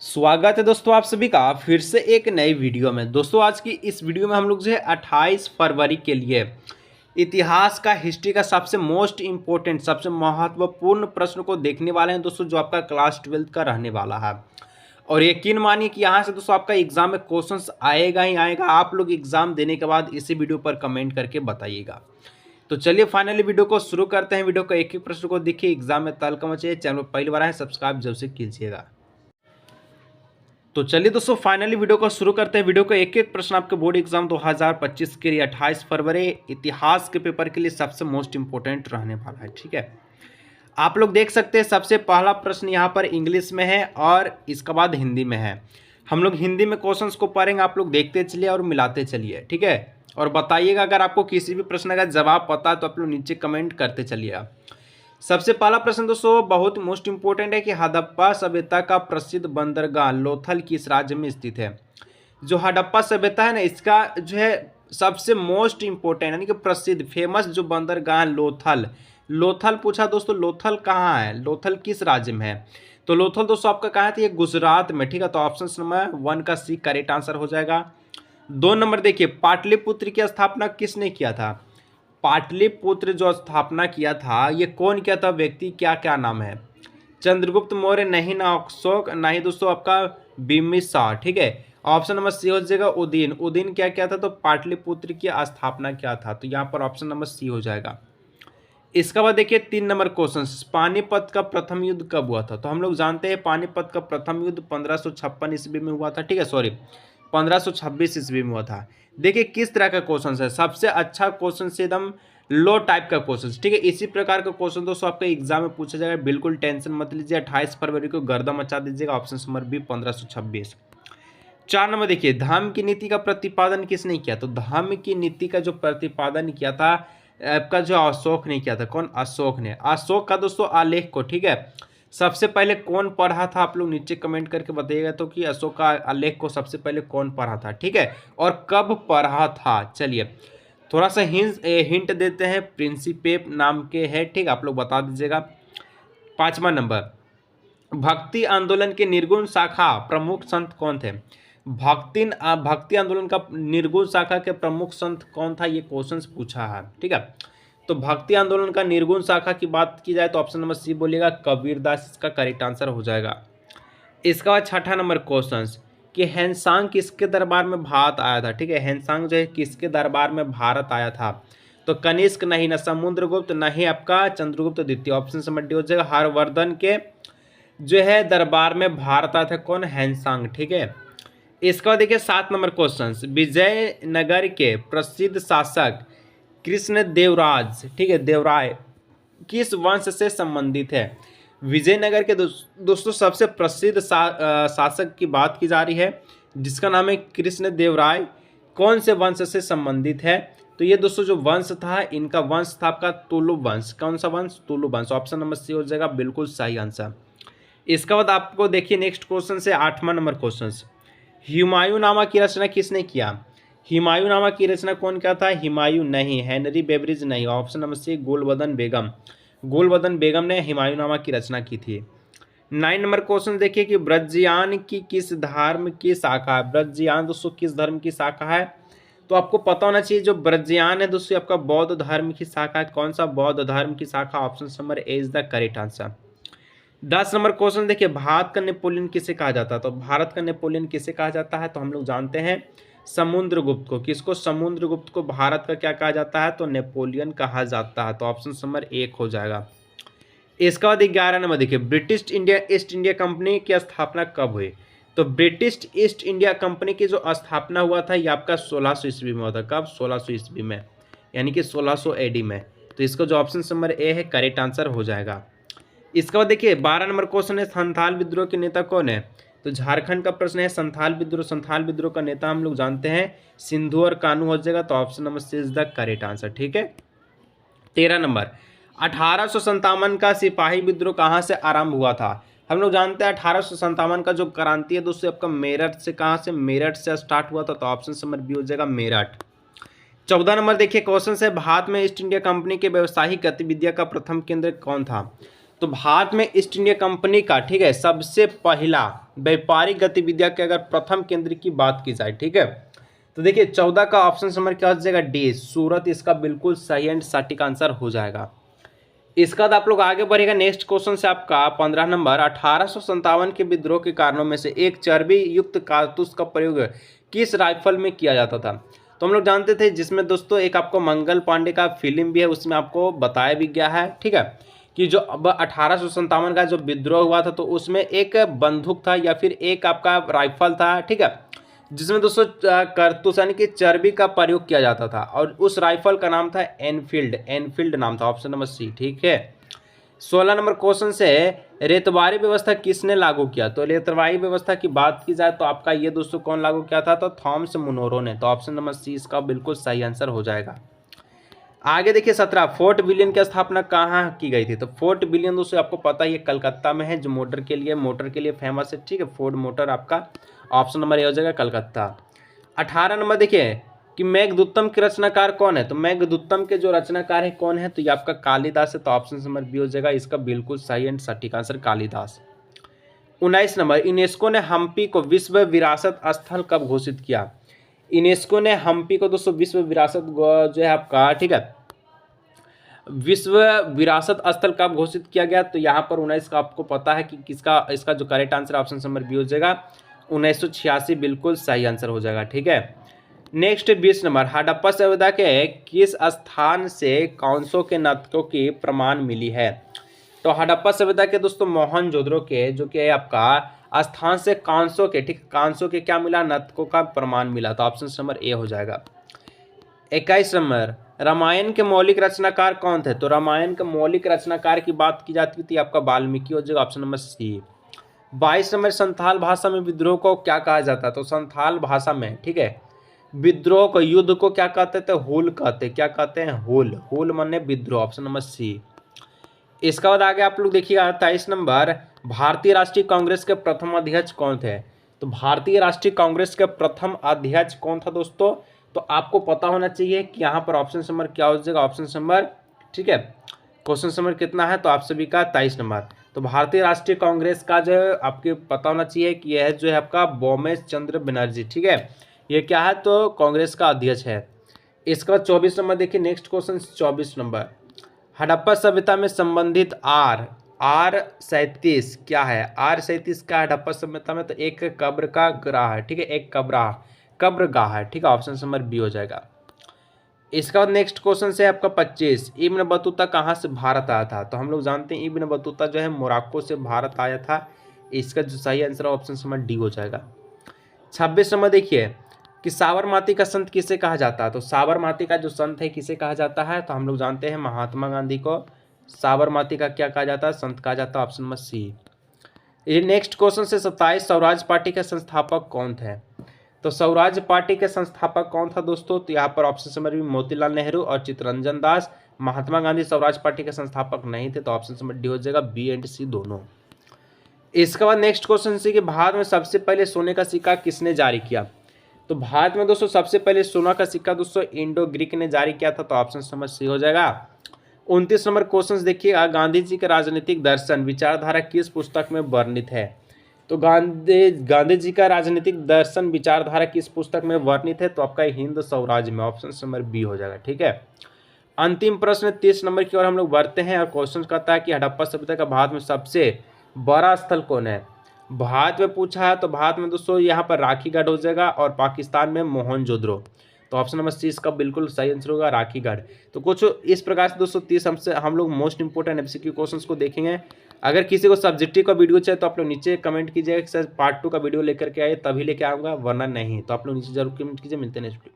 स्वागत है दोस्तों आप सभी का फिर से एक नई वीडियो में। दोस्तों आज की इस वीडियो में हम लोग जो है 28 फरवरी के लिए इतिहास का हिस्ट्री का सबसे मोस्ट इम्पोर्टेंट सबसे महत्वपूर्ण प्रश्न को देखने वाले हैं दोस्तों, जो आपका क्लास 12 का रहने वाला है। और यकीन मानिए कि यहाँ से दोस्तों आपका एग्जाम में क्वेश्चंस आएगा ही आएगा। आप लोग एग्जाम देने के बाद इसी वीडियो पर कमेंट करके बताइएगा। तो चलिए फाइनली वीडियो को शुरू करते हैं। वीडियो का एक एक प्रश्न को देखिए, एग्जाम में तहलका मचे। चैनल पर पहली बार आए सब्सक्राइब जरूर से कीजिएगा। तो चलिए दोस्तों फाइनली वीडियो को शुरू करते हैं। वीडियो का एक एक प्रश्न आपके बोर्ड एग्जाम 2025 के लिए 28 फरवरी इतिहास के पेपर के लिए सबसे मोस्ट इंपोर्टेंट रहने वाला है। ठीक है, आप लोग देख सकते हैं सबसे पहला प्रश्न यहाँ पर इंग्लिश में है और इसके बाद हिंदी में है। हम लोग हिंदी में क्वेश्चंस को पढ़ेंगे, आप लोग देखते चलिए और मिलाते चलिए। ठीक है, और बताइएगा अगर आपको किसी भी प्रश्न का जवाब पता है तो आप लोग नीचे कमेंट करते चलिएगा। सबसे पहला प्रश्न दोस्तों बहुत मोस्ट इंपोर्टेंट है कि हड़प्पा सभ्यता का प्रसिद्ध बंदरगाह लोथल किस राज्य में स्थित है। जो हड़प्पा सभ्यता है ना, इसका जो है सबसे मोस्ट इंपोर्टेंट यानी कि प्रसिद्ध फेमस जो बंदरगाह लोथल लोथल पूछा दोस्तों, लोथल कहाँ है, लोथल किस राज्य में है। तो लोथल दोस्तों आपका कहाँ है, ये गुजरात में। ठीक है, तो ऑप्शन नंबर 1 का सी करेक्ट आंसर हो जाएगा। 2 नंबर देखिए, पाटलिपुत्र की स्थापना किसने किया था। पाटलिपुत्र जो स्थापना किया था ये कौन किया था, व्यक्ति क्या क्या नाम है। चंद्रगुप्त मौर्य नहीं ना, अशोक नहीं दोस्तों आपका बिम्बिसार। ठीक है, ऑप्शन नंबर सी हो जाएगा उदयन। उदयन क्या किया था, तो पाटलिपुत्र की स्थापना किया था। तो यहाँ पर ऑप्शन नंबर सी हो जाएगा। इसके बाद देखिए 3 नंबर क्वेश्चन, पानीपत का प्रथम युद्ध कब हुआ था। तो हम लोग जानते हैं पानीपत का प्रथम युद्ध 1556 ईस्वी में हुआ था। ठीक है, सॉरी 1526 ईस्वी में हुआ था। देखिए किस तरह का क्वेश्चन है, सबसे अच्छा क्वेश्चन से एकदम लो टाइप का क्वेश्चन। ठीक है, इसी प्रकार का क्वेश्चन दोस्तों आपका एग्जाम में पूछा जाएगा, बिल्कुल टेंशन मत लीजिए। 28 फरवरी को गर्दा मचा दीजिएगा। Option number B 1526। 4 नंबर देखिए, धम्म की नीति का प्रतिपादन किसने किया। तो धम्म की नीति का जो प्रतिपादन किया था आपका जो अशोक ने किया था। कौन, अशोक ने। अशोक का दोस्तों आलेख को, ठीक है, सबसे पहले कौन पढ़ा था, आप लोग नीचे कमेंट करके बताइएगा तो कि अशोक का आलेख को सबसे पहले कौन पढ़ा था। ठीक है, और कब पढ़ा था। चलिए थोड़ा सा हिंट देते हैं, प्रिंसिपेप नाम के है। ठीक, आप लोग बता दीजिएगा। 5वां नंबर, भक्ति आंदोलन के निर्गुण शाखा प्रमुख संत कौन थे। भक्ति आंदोलन का निर्गुण शाखा के प्रमुख संत कौन था, ये क्वेश्चन पूछा है। ठीक है, तो भक्ति आंदोलन का निर्गुण शाखा की बात की जाए तो ऑप्शन नंबर सी बोलिएगा, कबीरदास इसका करेक्ट आंसर हो जाएगा। इसका बाद 6ठा नंबर क्वेश्चन कि हैंसांग किसके दरबार में भारत आया था। ठीक है, हैंसांग जो है किसके दरबार में भारत आया था। तो कनिष्क नहीं ना, समुद्रगुप्त नहीं आपका चंद्रगुप्त द्वितीय। ऑप्शन नंबर डी हो जाएगा, हर्षवर्धन के जो है दरबार में भारत आया था। कौन, हैंसांग। ठीक है, इसका बाद देखिए 7 नंबर क्वेश्चन, विजयनगर के प्रसिद्ध शासक कृष्णदेवराज, ठीक है, देवराय किस वंश से संबंधित है। विजयनगर के दोस्तों सबसे प्रसिद्ध शासक की बात की जा रही है जिसका नाम है कृष्णदेवराय। कौन से वंश से संबंधित है, तो ये दोस्तों जो वंश था इनका वंश था आपका तुलु वंश। कौन सा वंश, तुलु वंश। ऑप्शन नंबर सी हो जाएगा बिल्कुल सही आंसर। इसके बाद आपको देखिए नेक्स्ट क्वेश्चन से 8वां नंबर क्वेश्चन, हुमायूंनामा की रचना किसने किया। हुमायूंनामा की रचना कौन किया था, हुमायूं नहीं, हेनरी बेवरेज नहीं। ऑप्शन नंबर सी गुलबदन बेगम। गुलबदन बेगम ने हुमायूंनामा की रचना की थी। 9 नंबर क्वेश्चन देखिए कि ब्रजयान की किस धर्म की शाखा है। ब्रजयान दोस्तों किस धर्म की शाखा है, तो आपको पता होना चाहिए जो ब्रजयान है दोस्तों आपका बौद्ध धर्म की शाखा है। कौन सा, बौद्ध धर्म की शाखा। Option number A is the correct answer. 10 number question देखिए, भारत का नेपोलियन किसे कहा जाता है। तो भारत का नेपोलियन किसे कहा जाता है, तो हम लोग जानते हैं समुद्रगुप्त को। किसको, समुद्रगुप्त को भारत का क्या कहा जाता है, तो नेपोलियन कहा जाता है। तो ऑप्शन नंबर 1 हो जाएगा। इसके बाद 11 नंबर देखिए, British India east India company की स्थापना कब हुई। तो ब्रिटिश ईस्ट इंडिया कंपनी की जो स्थापना हुआ था ये आपका 1600 ईस्वी में हुआ था। कब, 1600 ईस्वी में, यानी कि 1600 AD में। तो इसका जो ऑप्शन नंबर ए है करेक्ट आंसर हो जाएगा। इसके बाद देखिए 12 नंबर क्वेश्चन है, संथाल विद्रोह के नेता कौन है। तो झारखंड का प्रश्न है संथाल विद्रोह। संथाल विद्रोह का नेता हम लोग जानते हैं सिंधु और कान्हू हो जाएगा। तो option number C is the correct answer. ठीक है, 13 नंबर, 1857 का सिपाही विद्रोह कहाँ से आरंभ हुआ था। हम लोग जानते हैं 1857 का जो क्रांति है दोस्तों आपका मेरठ से, कहाँ से, मेरठ से स्टार्ट हुआ था। तो ऑप्शन नंबर बी हो जाएगा मेरठ। 14 नंबर देखिए क्वेश्चन है, भारत में ईस्ट इंडिया कंपनी के व्यवसायिक गतिविधियों का प्रथम केंद्र कौन था। तो भारत में ईस्ट इंडिया कंपनी का, ठीक है, सबसे पहला व्यापारिक गतिविधियां के अगर प्रथम केंद्र की बात की जाए, ठीक है, तो देखिए 14 का ऑप्शन नंबर क्या हो जाएगा, डी सूरत, इसका बिल्कुल सही एंड सटीक आंसर हो जाएगा। इसका बाद आप लोग आगे बढ़ेगा नेक्स्ट क्वेश्चन से आपका 15 नंबर, 1857 के विद्रोह के कारणों में से एक चर्बी युक्त कारतूस का प्रयोग किस राइफल में किया जाता था। तो हम लोग जानते थे, जिसमें दोस्तों एक आपको मंगल पांडे का फिल्म भी है, उसमें आपको बताया भी गया है, ठीक है, कि जो अब 1857 का जो विद्रोह हुआ था तो उसमें एक बंदूक था या फिर एक आपका राइफल था, ठीक है, जिसमें दोस्तों कारतूस यानी कि चर्बी का प्रयोग किया जाता था, और उस राइफल का नाम था एनफील्ड, एनफील्ड नाम था, ऑप्शन नंबर सी, ठीक है। 16 नंबर क्वेश्चन से रेतवारी व्यवस्था किसने लागू किया। तो रेतवारी व्यवस्था की बात की जाए तो आपका ये दोस्तों कौन लागू किया था, तो थॉमस मुनरो ने, तो ऑप्शन नंबर सी इसका बिल्कुल सही आंसर हो जाएगा। आगे देखिए 17, फोर्ट विलियम की स्थापना कहाँ की गई थी। तो फोर्ट विलियम दोस्तों आपको पता ही है कलकत्ता में है, जो मोटर के लिए फेमस है, ठीक है, फोर्ड मोटर आपका ऑप्शन नंबर ए हो जाएगा कलकत्ता। 18 नंबर देखिए कि मेघदूतम के रचनाकार कौन है। तो मेघदूतम के जो रचनाकार है कौन है, तो ये आपका कालिदास है, तो ऑप्शन नंबर बी हो जाएगा इसका बिल्कुल सही एंड सटीक आंसर कालिदास। 19 नंबर, यूनेस्को ने हम्पी को विश्व विरासत स्थल कब घोषित किया। यूनेस्को ने हम्पी को दोस्तों विश्व विरासत जो है आपका, ठीक है, विश्व विरासत स्थल कब घोषित किया गया। तो यहाँ पर 19 का आपको पता है कि किसका, इसका जो correct answer option number B हो जाएगा 1986 बिल्कुल सही आंसर हो जाएगा, ठीक है। नेक्स्ट 20 नंबर, हड़प्पा सभ्यता के किस स्थान से कांसों के नर्तकों की प्रमाण मिली है। तो हड़प्पा सभ्यता के दोस्तों मोहनजोदड़ो के जो कि आपका स्थान से कांसों के, ठीक, कांसों के क्या मिला, नर्तकों का प्रमाण मिला, तो ऑप्शन नंबर ए हो जाएगा। 21 नंबर, रामायण के मौलिक रचनाकार कौन थे। तो रामायण के मौलिक रचनाकार की बात की जाती थी आपका वाल्मीकि हो जाएगा, option number C. 22 number, Santhal भाषा में विद्रोह को क्या कहा जाता है। तो संथाल भाषा में, ठीक है, विद्रोह को, युद्ध को क्या कहते थे, हुल कहते, क्या कहते हैं, हुल, हुल माने विद्रोह, ऑप्शन नंबर सी। इसका बाद आगे आप लोग देखिएगा 23 नंबर, भारतीय राष्ट्रीय कांग्रेस के प्रथम अध्यक्ष कौन थे। तो भारतीय राष्ट्रीय कांग्रेस के प्रथम अध्यक्ष कौन था दोस्तों, तो आपको पता होना चाहिए कि यहाँ पर ऑप्शन नंबर क्या हो जाएगा, ऑप्शन नंबर, ठीक है, क्वेश्चन नंबर कितना है, तो आप सभी का 23 नंबर। तो भारतीय राष्ट्रीय कांग्रेस का जो है आपको पता होना चाहिए कि यह जो है आपका बोमेश चंद्र बनर्जी, ठीक है, ये क्या है, तो कांग्रेस का अध्यक्ष है। इसके बाद 24 नंबर देखिए नेक्स्ट क्वेश्चन 24 नंबर, हड़प्पा सभ्यता में संबंधित R37 क्या है। R37 क्या है हड़प्पा सभ्यता में, तो एक कब्र का ग्राह है, ठीक है, एक कब्रगाह है, ठीक है, ऑप्शन नंबर बी हो जाएगा। इसका बाद नेक्स्ट क्वेश्चन से आपका 25, इब्न बतूता कहाँ से भारत आया था। तो हम लोग जानते हैं इब्न बतूता जो है मोरक्को से भारत आया था, इसका जो सही आंसर है ऑप्शन नंबर डी हो जाएगा। 26 नंबर देखिए कि साबरमती का संत किसे कहा जाता है। तो साबरमती का जो संत है किसे कहा जाता है, तो हम लोग जानते हैं महात्मा गांधी को साबरमती का क्या कहा जाता है, संत कहा जाता है, ऑप्शन नंबर सी। ये नेक्स्ट क्वेश्चन से 27, स्वराज पार्टी के संस्थापक कौन थे। तो स्वराज पार्टी के संस्थापक कौन था दोस्तों, तो यहाँ पर option number B Motilal Nehru और चित्तरंजन दास। महात्मा गांधी स्वराज पार्टी के संस्थापक नहीं थे, तो ऑप्शन नंबर डी हो जाएगा, बी एंड सी दोनों। इसके बाद नेक्स्ट क्वेश्चन से कि भारत में सबसे पहले सोने का सिक्का किसने जारी किया। तो भारत में दोस्तों सबसे पहले सोना का सिक्का दोस्तों इंडो ग्रीक ने जारी किया था, तो ऑप्शन नंबर सी हो जाएगा। 29 नंबर क्वेश्चन देखिएगा, गांधी जी का राजनीतिक दर्शन विचारधारा किस पुस्तक में वर्णित है। तो गांधी जी का राजनीतिक दर्शन विचारधारा किस पुस्तक में वर्णित है, तो आपका हिंद स्वराज में, ऑप्शन नंबर बी हो जाएगा, ठीक है। अंतिम प्रश्न 30 नंबर की ओर हम लोग बढ़ते हैं और क्वेश्चन कहता है कि हड़प्पा सभ्यता का भारत में सबसे बड़ा स्थल कौन है। भारत में पूछा है, तो भारत में दोस्तों यहाँ पर राखीगढ़ हो जाएगा और पाकिस्तान में मोहनजोदड़ो, तो ऑप्शन नंबर सी इसका बिल्कुल सही आंसर होगा राखीगढ़। तो कुछ इस प्रकार से दोस्तों 30 हम लोग मोस्ट इंपोर्टेंट MCQ क्वेश्चंस को देखेंगे। अगर किसी को सब्जेक्टिव का वीडियो चाहिए तो आप लोग नीचे कमेंट कीजिएगा कि सर पार्ट 2 का वीडियो लेकर के आए, तभी लेके आऊँगा, वरना नहीं, तो आप लोग नीचे जरूर कमेंट कीजिए। मिलते हैं नेक्स्ट वीडियो।